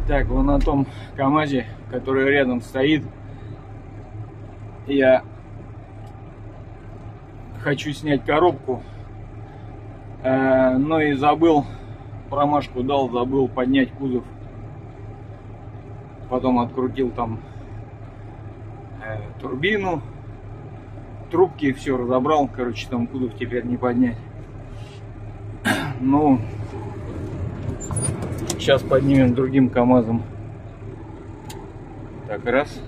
Так, вот на том КамАЗе, который рядом стоит, я хочу снять коробку, но и забыл, промашку дал, забыл поднять кузов. Потом открутил там турбину, трубки, все разобрал. Короче, там кузов теперь не поднять. Ну, сейчас поднимем другим КамАЗом. Так, раз.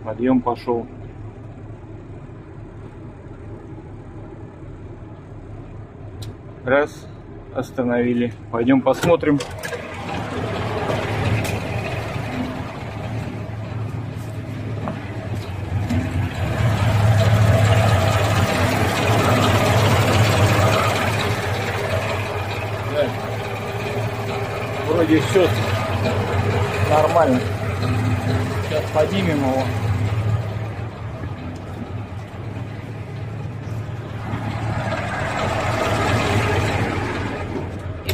Подъем пошел. Раз. Остановили. Пойдем посмотрим. Да. Вроде все нормально. Сейчас поднимем его.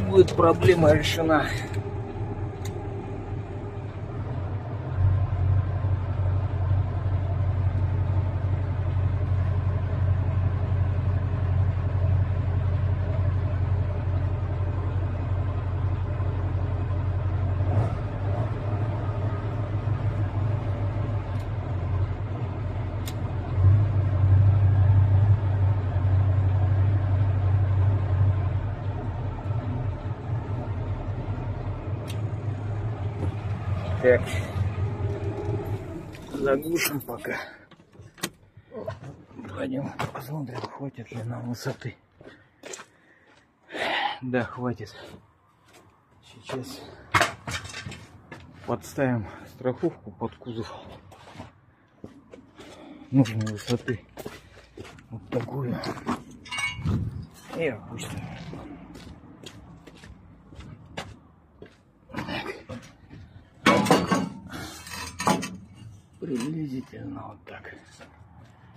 Будет проблема решена. Так, заглушим пока. Пойдем посмотрим, хватит ли нам высоты. Да, хватит. Сейчас подставим страховку под кузов нужной высоты. Вот такую. И опустим. Приблизительно вот так.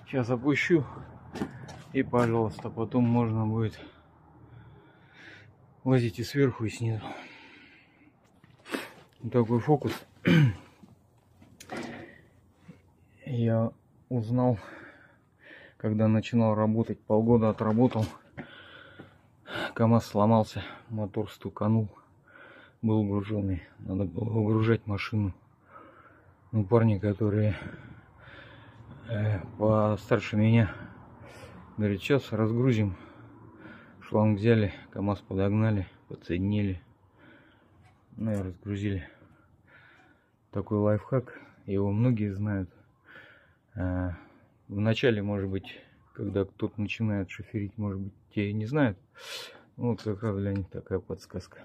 Сейчас опущу и, пожалуйста, потом можно будет лазить и сверху, и снизу. Вот такой фокус я узнал, когда начинал работать. Полгода отработал. КамАЗ сломался, мотор стуканул, был груженный. Надо было выгружать машину. Ну, парни, которые постарше меня, говорят, сейчас разгрузим. Шланг взяли, КамАЗ подогнали, подсоединили, ну и разгрузили. Такой лайфхак, его многие знают. Вначале, может быть, когда кто-то начинает шоферить, может быть, те и не знают. Вот как раз для них такая подсказка.